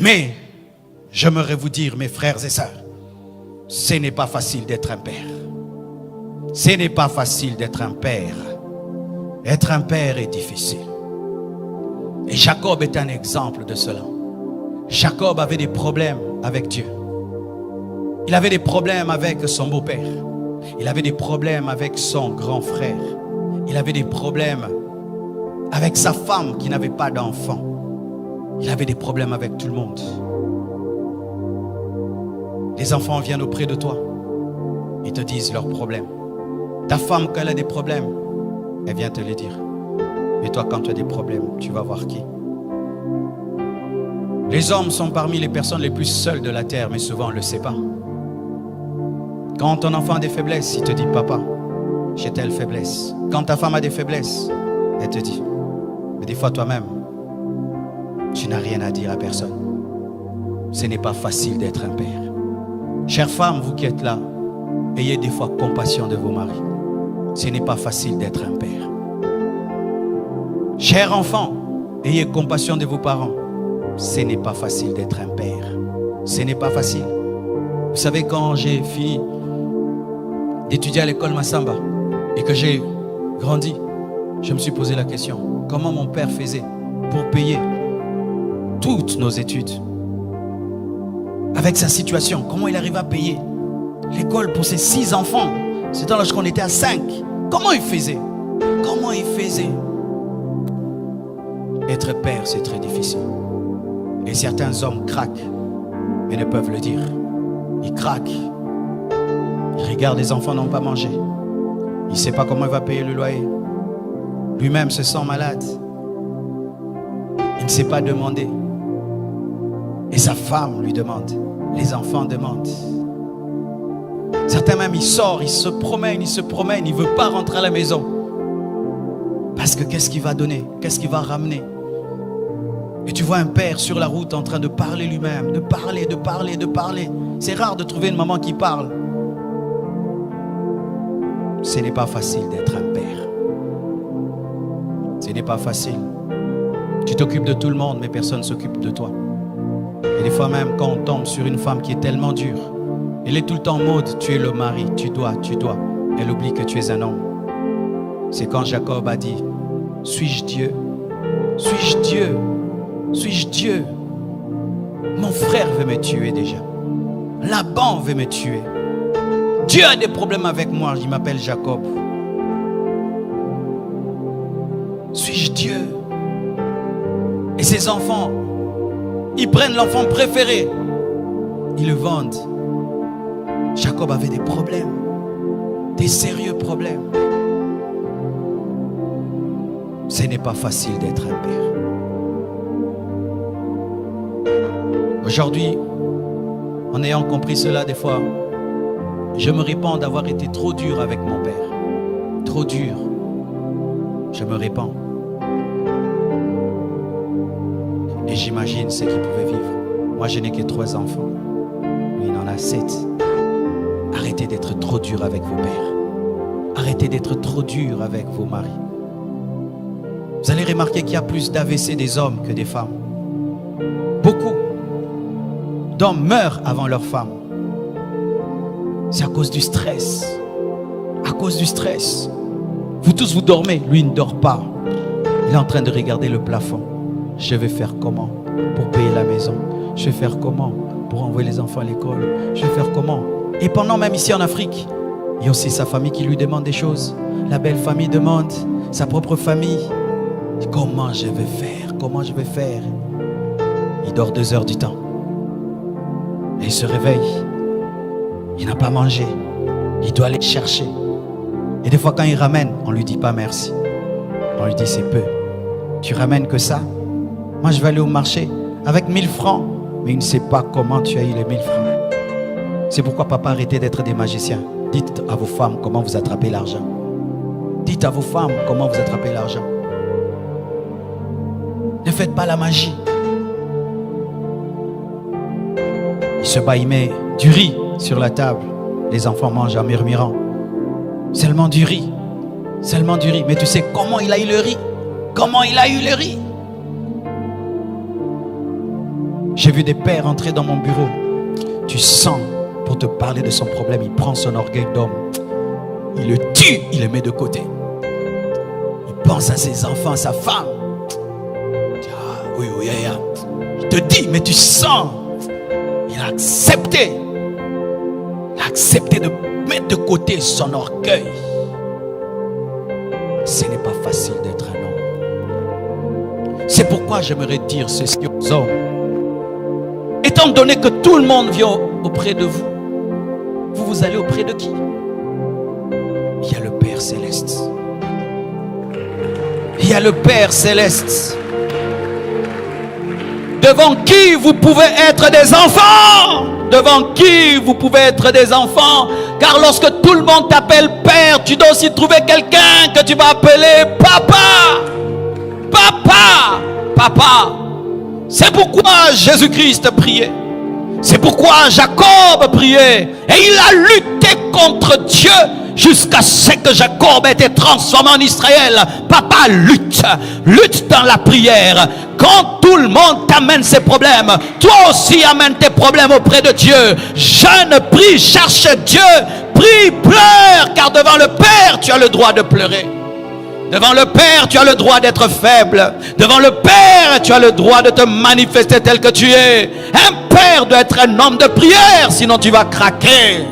Mais j'aimerais vous dire, mes frères et sœurs, ce n'est pas facile d'être un père. Ce n'est pas facile d'être un père. Être un père est difficile. Et Jacob est un exemple de cela. Jacob avait des problèmes avec Dieu. Il avait des problèmes avec son beau-père. Il avait des problèmes avec son grand frère. Il avait des problèmes avec sa femme qui n'avait pas d'enfant. Il avait des problèmes avec tout le monde. Les enfants viennent auprès de toi. Ils te disent leurs problèmes. Ta femme, quand elle a des problèmes, elle vient te les dire. Mais toi, quand tu as des problèmes, tu vas voir qui? Les hommes sont parmi les personnes les plus seules de la terre, mais souvent on ne le sait pas. Quand ton enfant a des faiblesses, il te dit, papa, j'ai telle faiblesse. Quand ta femme a des faiblesses, elle te dit. Mais des fois toi-même, tu n'as rien à dire à personne. Ce n'est pas facile d'être un père. Chères femmes, vous qui êtes là, ayez des fois compassion de vos maris. Ce n'est pas facile d'être un père. Chers enfants, ayez compassion de vos parents. Ce n'est pas facile d'être un père. Ce n'est pas facile. Vous savez, quand j'ai fini d'étudier à l'école Massamba et que j'ai grandi, je me suis posé la question, comment mon père faisait pour payer toutes nos études? Avec sa situation, comment il arrivait à payer l'école pour ses 6 enfants? C'était lorsqu'on était à 5. Comment il faisait? Comment il faisait? Être père, c'est très difficile. Et certains hommes craquent, mais ne peuvent le dire. Ils craquent. Ils regardent les enfants n'ont pas mangé. Il ne sait pas comment il va payer le loyer. Lui-même se sent malade. Il ne sait pas demander. Et sa femme lui demande. Les enfants demandent. Certains même, ils sortent, ils se promènent, il ne veut pas rentrer à la maison. Parce que qu'est-ce qu'il va donner? Qu'est-ce qu'il va ramener? Et tu vois un père sur la route en train de parler lui-même, de parler. C'est rare de trouver une maman qui parle. Ce n'est pas facile d'être un père. Ce n'est pas facile. Tu t'occupes de tout le monde, mais personne ne s'occupe de toi. Et des fois même, quand on tombe sur une femme qui est tellement dure, elle est tout le temps en mode, tu es le mari, tu dois. Elle oublie que tu es un homme. C'est quand Jacob a dit, suis-je Dieu? Suis-je Dieu? Suis-je Dieu? Mon frère veut me tuer déjà. Laban veut me tuer. Dieu a des problèmes avec moi, il m'appelle Jacob. Suis-je Dieu? Et ses enfants, ils prennent l'enfant préféré, ils le vendent. Jacob avait des problèmes, des sérieux problèmes. Ce n'est pas facile d'être un père. Aujourd'hui, en ayant compris cela, des fois, je me répands d'avoir été trop dur avec mon père. Trop dur. Je me répands. Et j'imagine ce qu'il pouvait vivre. Moi, je n'ai que 3 enfants. Lui, il en a 7. Arrêtez d'être trop dur avec vos pères. Arrêtez d'être trop dur avec vos maris. Vous allez remarquer qu'il y a plus d'AVC des hommes que des femmes. Beaucoup d'hommes meurent avant leurs femmes. C'est à cause du stress. À cause du stress. Vous tous, vous dormez. Lui, il ne dort pas. Il est en train de regarder le plafond. Je vais faire comment pour payer la maison? Je vais faire comment pour envoyer les enfants à l'école? Je vais faire comment? Et pendant même ici en Afrique, il y a aussi sa famille qui lui demande des choses. La belle famille demande, sa propre famille. Comment je vais faire? Comment je vais faire? Il dort 2 heures du temps. Et il se réveille. Il n'a pas mangé. Il doit aller chercher. Et des fois quand il ramène, on ne lui dit pas merci. On lui dit c'est peu. Tu ramènes que ça? Moi je vais aller au marché avec 1000 francs. Mais il ne sait pas comment tu as eu les 1000 francs. C'est pourquoi papa, arrêtez d'être des magiciens. Dites à vos femmes comment vous attrapez l'argent. Dites à vos femmes comment vous attrapez l'argent. Ne faites pas la magie. Il se bat, il met du riz sur la table. Les enfants mangent en murmurant. Seulement du riz. Seulement du riz. Mais tu sais comment il a eu le riz? Comment il a eu le riz? J'ai vu des pères entrer dans mon bureau. Tu sens, pour te parler de son problème, il prend son orgueil d'homme. Il le tue, il le met de côté. Il pense à ses enfants, à sa femme. Il dit, ah, oui, il te dit, mais tu sens. Il a accepté. Il a accepté de mettre de côté son orgueil. Ce n'est pas facile d'être un homme. C'est pourquoi j'aimerais dire ceci aux hommes. Étant donné que tout le monde vient auprès de vous, vous allez auprès de qui? Il y a le Père Céleste. Il y a le Père Céleste. Devant qui vous pouvez être des enfants. Devant qui vous pouvez être des enfants. Car lorsque tout le monde t'appelle Père, tu dois aussi trouver quelqu'un que tu vas appeler Papa. Papa. Papa. C'est pourquoi Jésus-Christ priait. C'est pourquoi Jacob priait. Et il a lutté contre Dieu jusqu'à ce que Jacob ait été transformé en Israël. Papa, lutte. Lutte dans la prière. Quand tout le monde t'amène ses problèmes, toi aussi amène tes problèmes auprès de Dieu. Jeûne, prie, cherche Dieu. Prie, pleure. Car devant le Père, tu as le droit de pleurer. Devant le Père, tu as le droit d'être faible. Devant le Père, tu as le droit de te manifester tel que tu es. Un père doit être un homme de prière, sinon tu vas craquer.